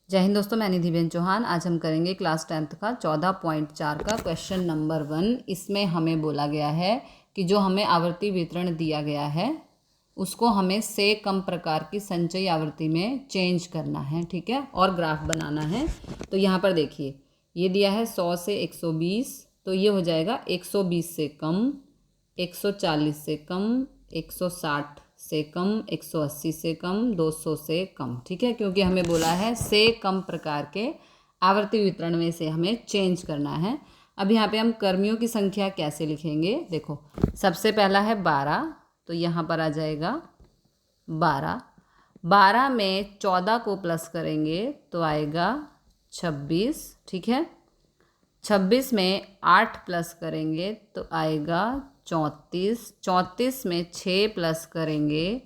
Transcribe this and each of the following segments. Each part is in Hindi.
जय हिंद दोस्तों, मैं निधिबेन चौहान। आज हम करेंगे क्लास 10th का 14.4 का क्वेश्चन नंबर 1। इसमें हमें बोला गया है कि जो हमें आवर्ती वितरण दिया गया है उसको हमें से कम प्रकार की संचयी आवृत्ति में चेंज करना है, ठीक है, और ग्राफ बनाना है। तो यहाँ पर देखिए, ये दिया है 100 से 120, तो ये हो जाएगा 120 से कम, 140 से कम, 160 से कम, 180 से कम, 200 से कम, ठीक है, क्योंकि हमें बोला है से कम प्रकार के आवर्ती वितरण में से हमें चेंज करना है। अब यहाँ पे हम कर्मियों की संख्या कैसे लिखेंगे, देखो सबसे पहला है 12, तो यहाँ पर आ जाएगा 12। 12 में 14 को प्लस करेंगे तो आएगा 26, ठीक है। 26 में 8 प्लस करेंगे तो आएगा 34। 34 में 6 प्लस करेंगे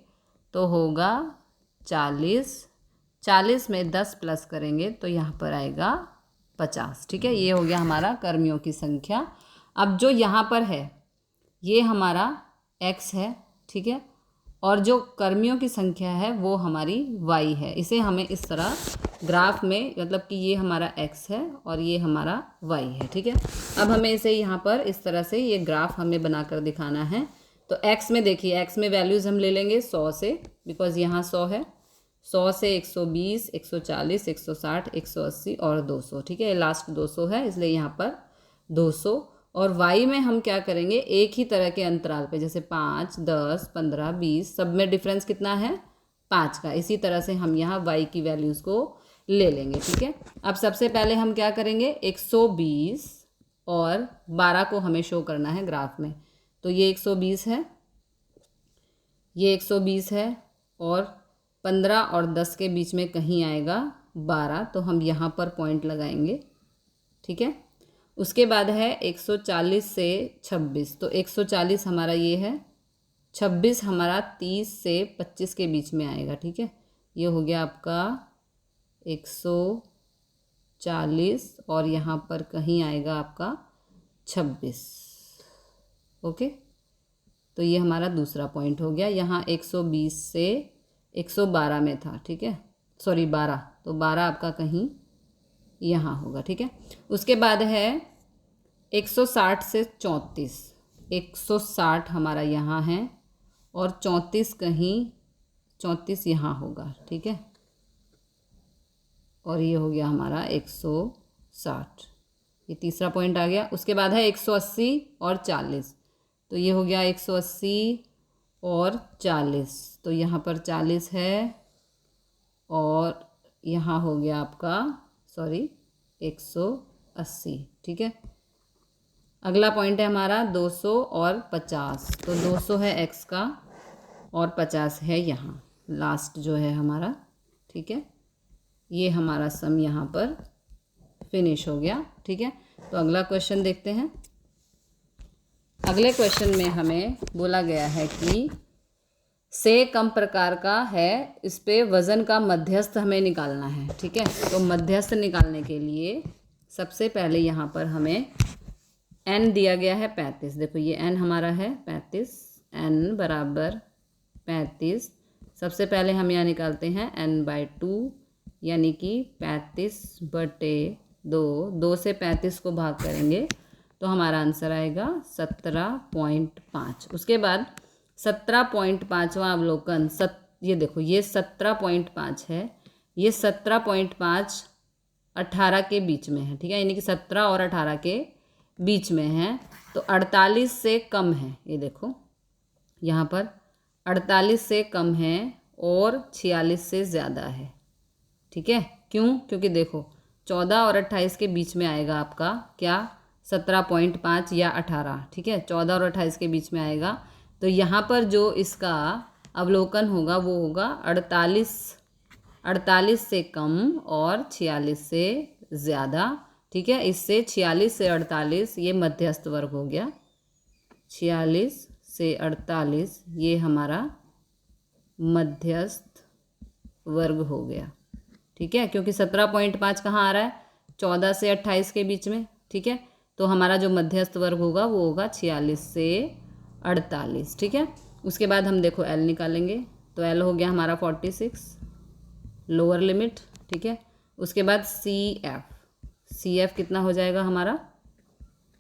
तो होगा 40। 40 में 10 प्लस करेंगे तो यहाँ पर आएगा 50, ठीक है। ये हो गया हमारा कर्मियों की संख्या। अब जो यहाँ पर है ये हमारा x है, ठीक है, और जो कर्मियों की संख्या है वो हमारी y है। इसे हमें इस तरह ग्राफ में, मतलब कि ये हमारा x है और ये हमारा y है, ठीक है। अब हमें इसे यहाँ पर इस तरह से ये ग्राफ हमें बनाकर दिखाना है। तो x में देखिए, x में वैल्यूज़ हम ले लेंगे 100 से, बिकॉज यहाँ 100 है। 100 से 120, 140, 160, 180 और 200, ठीक है, लास्ट 200 है इसलिए यहाँ पर 200। और y में हम क्या करेंगे, एक ही तरह के अंतराल पे, जैसे 5, 10, 15, 20, सब में डिफरेंस कितना है 5 का। इसी तरह से हम यहाँ y की वैल्यूज़ को ले लेंगे, ठीक है। अब सबसे पहले हम क्या करेंगे, 120 और 12 को हमें शो करना है ग्राफ में। तो ये 120 है, ये 120 है, और 15 और 10 के बीच में कहीं आएगा 12, तो हम यहाँ पर पॉइंट लगाएंगे, ठीक है। उसके बाद है 140 से 26, तो 140 हमारा ये है, 26 हमारा 30 से 25 के बीच में आएगा, ठीक है। ये हो गया आपका 140 और यहाँ पर कहीं आएगा आपका 26, ओके। तो ये हमारा दूसरा पॉइंट हो गया। यहाँ 120 से 112 में था, ठीक है, सॉरी 12, तो 12 आपका कहीं यहाँ होगा, ठीक है। उसके बाद है 160 से 34, 160 हमारा यहाँ है और 34 कहीं, 34 यहाँ होगा, ठीक है, और ये हो गया हमारा 160। ये तीसरा पॉइंट आ गया। उसके बाद है 180 और 40, तो ये हो गया 180 और 40, तो यहाँ पर 40 है और यहाँ हो गया आपका, सॉरी, 180, ठीक है। अगला पॉइंट है हमारा 200 और 50, तो 200 है x का और 50 है यहाँ, लास्ट जो है हमारा, ठीक है। ये हमारा सम यहाँ पर फिनिश हो गया, ठीक है। तो अगला क्वेश्चन देखते हैं। अगले क्वेश्चन में हमें बोला गया है कि से कम प्रकार का है, इस पे वज़न का मध्यस्थ हमें निकालना है, ठीक है। तो मध्यस्थ निकालने के लिए सबसे पहले यहाँ पर हमें n दिया गया है 35, देखो ये n हमारा है 35, n बराबर 35। सबसे पहले हम यहाँ निकालते हैं n/2, यानी कि 35/2। 2 से 35 को भाग करेंगे तो हमारा आंसर आएगा 17.5। उसके बाद 17.5वां अवलोकन, ये देखो ये 17.5 है, ये 17.5 18 के बीच में है, ठीक है, यानी कि 17 और 18 के बीच में है, तो 48 से कम है। ये देखो यहाँ पर 48 से कम है और 46 से ज़्यादा है, ठीक है। क्यों? क्योंकि देखो 14 और 28 के बीच में आएगा आपका क्या, 17.5 या 18, ठीक है, 14 और 28 के बीच में आएगा। तो यहाँ पर जो इसका अवलोकन होगा वो होगा 48 से कम और 46 से ज़्यादा, ठीक है। इससे 46 से 48 ये मध्यस्थ वर्ग हो गया, 46 से 48 ये हमारा मध्यस्थ वर्ग हो गया, ठीक है, क्योंकि 17.5 कहाँ आ रहा है, 14 से 28 के बीच में, ठीक है। तो हमारा जो मध्यस्थ वर्ग होगा वो होगा 46 से 48, ठीक है। उसके बाद हम देखो L निकालेंगे, तो L हो गया हमारा 46, लोअर लिमिट, ठीक है। उसके बाद सी एफ कितना हो जाएगा हमारा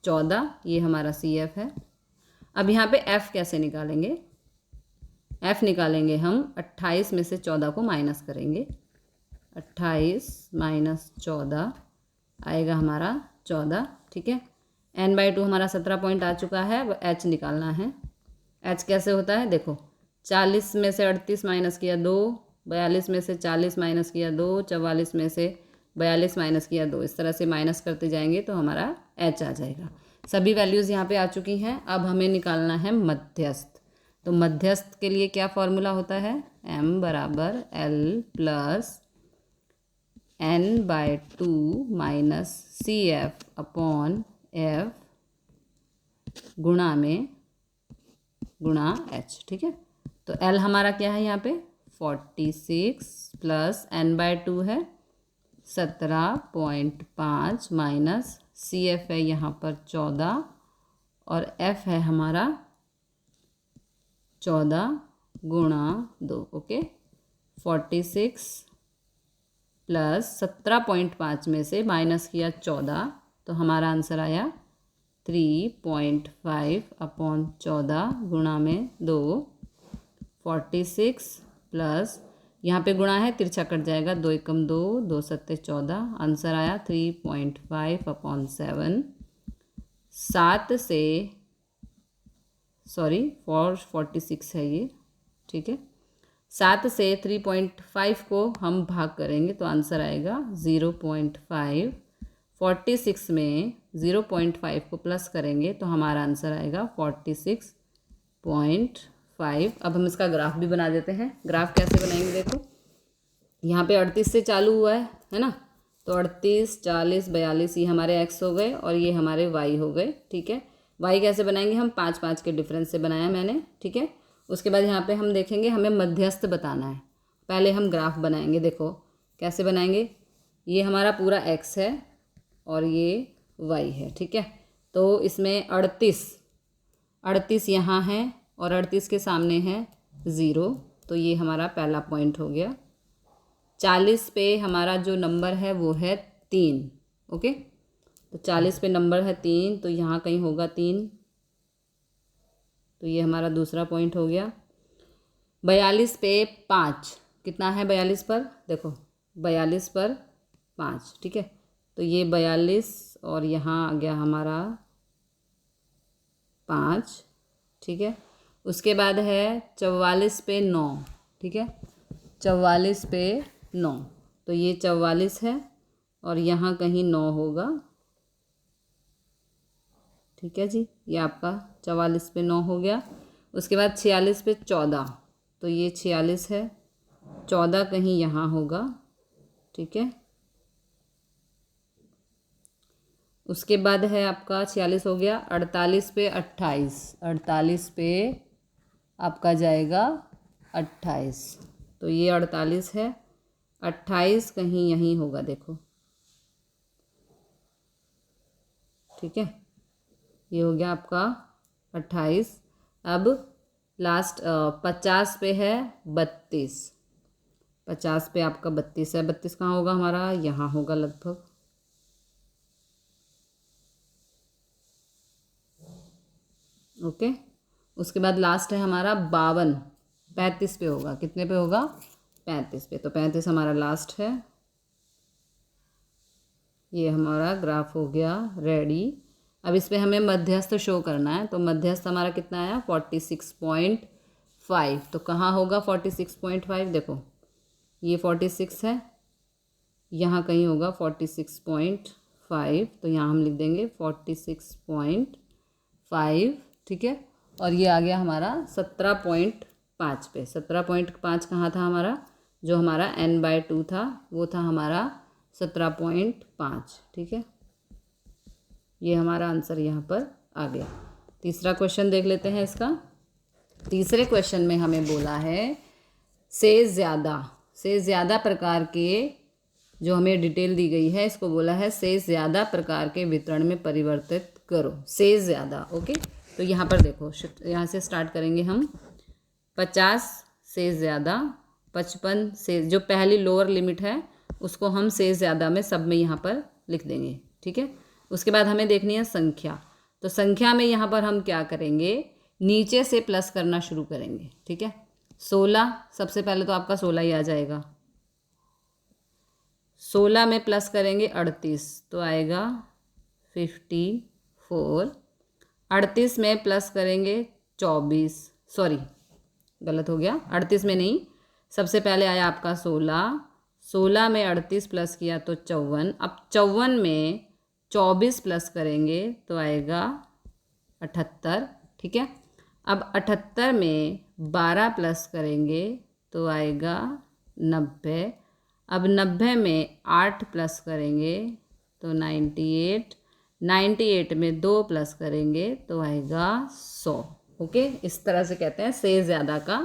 14, ये हमारा सी एफ है। अब यहाँ पे एफ़ कैसे निकालेंगे, एफ़ निकालेंगे हम 28 में से 14 को माइनस करेंगे। 28 माइनस 14 आएगा हमारा 14, ठीक है। n/2 हमारा 17 पॉइंट आ चुका है। अब h निकालना है। h कैसे होता है, देखो 40 में से 38 माइनस किया 2, 42 में से 40 माइनस किया 2, 44 में से 42 माइनस किया 2, इस तरह से माइनस करते जाएंगे तो हमारा h आ जाएगा। सभी वैल्यूज़ यहाँ पे आ चुकी हैं। अब हमें निकालना है मध्यस्थ। तो मध्यस्थ के लिए क्या फॉर्मूला होता है, m बराबर l plus n/2 minus c f upon f गुणा h, ठीक है। तो l हमारा क्या है यहाँ पे 46 प्लस n/2 है 17.5 माइनस सी एफ है यहाँ पर 14 और f है हमारा 14 गुणा 2, ओके। 46 प्लस 17.5 में से माइनस किया 14, तो हमारा आंसर आया 3.5 अपॉन 14 गुणा में 2। 46 प्लस यहाँ पे गुणा है, तिरछा कट जाएगा, 2 एकम 2, 2 सत्ते 14, आंसर आया 3.5 अपॉन 7। 7 से 46 है ये, ठीक है। 7 से 3.5 को हम भाग करेंगे तो आंसर आएगा 0.5। 46 में 0.5 को प्लस करेंगे तो हमारा आंसर आएगा 46.5। अब हम इसका ग्राफ भी बना देते हैं। ग्राफ कैसे बनाएंगे, देखो यहाँ पे 38 से चालू हुआ है ना, तो 38, 40, 42 ये हमारे x हो गए और ये हमारे y हो गए, ठीक है। y कैसे बनाएंगे हम 5-5 के डिफरेंस से बनाया मैंने, ठीक है। उसके बाद यहाँ पे हम देखेंगे हमें मध्यस्थ बताना है। पहले हम ग्राफ बनाएंगे, देखो कैसे बनाएंगे। ये हमारा पूरा x है और ये y है, ठीक है। तो इसमें 38 यहाँ है और 38 के सामने है 0, तो ये हमारा पहला पॉइंट हो गया। 40 पे हमारा जो नंबर है वो है 3, ओके। तो 40 पे नंबर है 3, तो यहाँ कहीं होगा 3, तो ये हमारा दूसरा पॉइंट हो गया। 42 पे 5 कितना है, 42 पर देखो 42 पर 5, ठीक है। तो ये 42 और यहाँ आ गया हमारा 5, ठीक है। उसके बाद है 44 पे 9, ठीक है। 44 पे 9, तो ये 44 है और यहाँ कहीं 9 होगा, ठीक है जी। ये आपका 44 पे 9 हो गया। उसके बाद 46 पे 14, तो ये 46 है, 14 कहीं यहाँ होगा, ठीक है। उसके बाद है आपका 46 हो गया। 48 पे 28, 48 पे आपका जाएगा 28, तो ये 48 है, 28 कहीं यहीं होगा, देखो, ठीक है। ये हो गया आपका 28। अब लास्ट 50 पे है 32, 50 पे आपका 32 है। 32 कहाँ होगा हमारा, यहाँ होगा लगभग, ओके। उसके बाद लास्ट है हमारा 52, 35 पे होगा, कितने पे होगा 35 पे, तो 35 हमारा लास्ट है। ये हमारा ग्राफ हो गया रेडी। अब इस पर हमें मध्यस्थ शो करना है, तो मध्यस्थ हमारा कितना आया 46.5, तो कहाँ होगा 46.5, देखो ये 46 है, यहाँ कहीं होगा 46.5, तो यहाँ हम लिख देंगे 46.5, ठीक है। और ये आ गया हमारा 17.5 पे। 17.5 कहाँ था हमारा, जो हमारा n/2 था वो था हमारा 17.5, ठीक है। ये हमारा आंसर यहाँ पर आ गया। तीसरा क्वेश्चन देख लेते हैं इसका। तीसरे क्वेश्चन में हमें बोला है से ज़्यादा प्रकार के, जो हमें डिटेल दी गई है इसको बोला है से ज़्यादा प्रकार के वितरण में परिवर्तित करो। से ज़्यादा, ओके। तो यहाँ पर देखो, यहाँ से स्टार्ट करेंगे हम। 50 से ज़्यादा, 55 से, जो पहली लोअर लिमिट है उसको हम से ज़्यादा में सब में यहाँ पर लिख देंगे, ठीक है। उसके बाद हमें देखनी है संख्या। तो संख्या में यहाँ पर हम क्या करेंगे, नीचे से प्लस करना शुरू करेंगे, ठीक है। 16 सबसे पहले तो आपका 16 ही आ जाएगा। 16 में प्लस करेंगे 38 तो आएगा 54। 38 में प्लस करेंगे 24, सॉरी गलत हो गया, 38 में नहीं, सबसे पहले आया आपका 16। 16 में 38 प्लस किया तो 54। अब 54 में 24 प्लस करेंगे तो आएगा 78, ठीक है। अब 78 में 12 प्लस करेंगे तो आएगा 90। अब 90 में 8 प्लस करेंगे तो 98। 98 में 2 प्लस करेंगे तो आएगा 100। ओके, इस तरह से कहते हैं से ज़्यादा का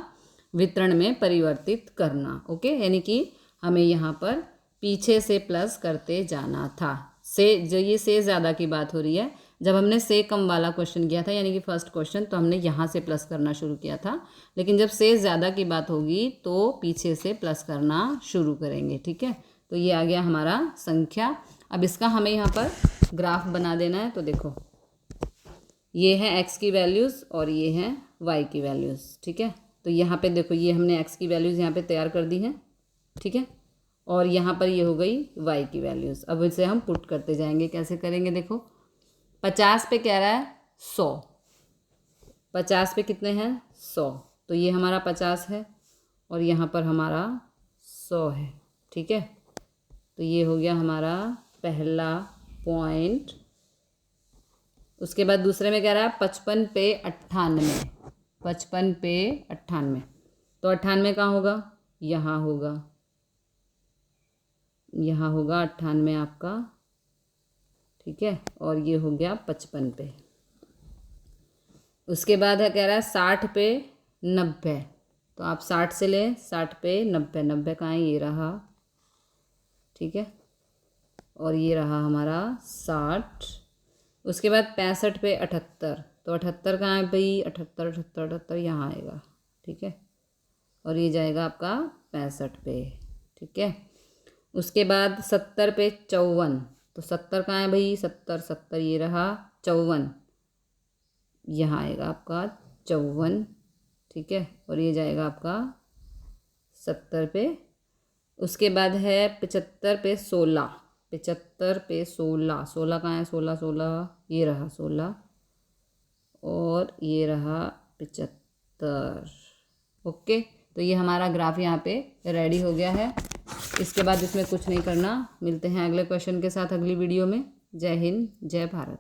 वितरण में परिवर्तित करना। ओके, यानी कि हमें यहाँ पर पीछे से प्लस करते जाना था। से जो ये से ज़्यादा की बात हो रही है, जब हमने से कम वाला क्वेश्चन किया था यानी कि फर्स्ट क्वेश्चन, तो हमने यहाँ से प्लस करना शुरू किया था, लेकिन जब से ज़्यादा की बात होगी तो पीछे से प्लस करना शुरू करेंगे, ठीक है। तो ये आ गया हमारा संख्या। अब इसका हमें यहाँ पर ग्राफ बना देना है। तो देखो ये है x की वैल्यूज़ और ये है y की वैल्यूज़, ठीक है। तो यहाँ पे देखो ये हमने x की वैल्यूज़ यहाँ पे तैयार कर दी हैं, ठीक है, और यहाँ पर ये हो गई y की वैल्यूज़। अब इसे हम पुट करते जाएंगे। कैसे करेंगे, देखो 50 पे कह रहा है 100, 50 पे कितने हैं 100, तो ये हमारा 50 है और यहाँ पर हमारा 100 है, ठीक है। तो ये हो गया हमारा पहला पॉइंट। उसके बाद दूसरे में कह रहा है 55 पे 98, 55 पे 98, तो 98 कहाँ होगा, यहाँ होगा, यहाँ होगा 98 आपका, ठीक है। और ये हो गया 55 पे। उसके बाद है कह रहा है 60 पे 90, तो आप 60 से लें, 60 पे 90, 90 कहाँ है, ये रहा, ठीक है, और ये रहा हमारा 60। उसके बाद 65 पे 78, तो 78 कहाँ है भाई, 78 78 78 यहाँ आएगा, ठीक है, और ये जाएगा आपका 65 पे, ठीक है। उसके बाद 70 पे 54, तो 70 कहाँ है भाई, 70 70 ये रहा, 54 यहाँ आएगा आपका 54, ठीक है, और ये जाएगा आपका 70 पे। उसके बाद है 75 पे 16, 75 पे 16, 16 कहाँ है, 16 16 ये रहा 16 और ये रहा 75। ओके, तो ये हमारा ग्राफ यहाँ पे रेडी हो गया है। इसके बाद इसमें कुछ नहीं करना। मिलते हैं अगले क्वेश्चन के साथ अगली वीडियो में। जय हिंद, जय भारत।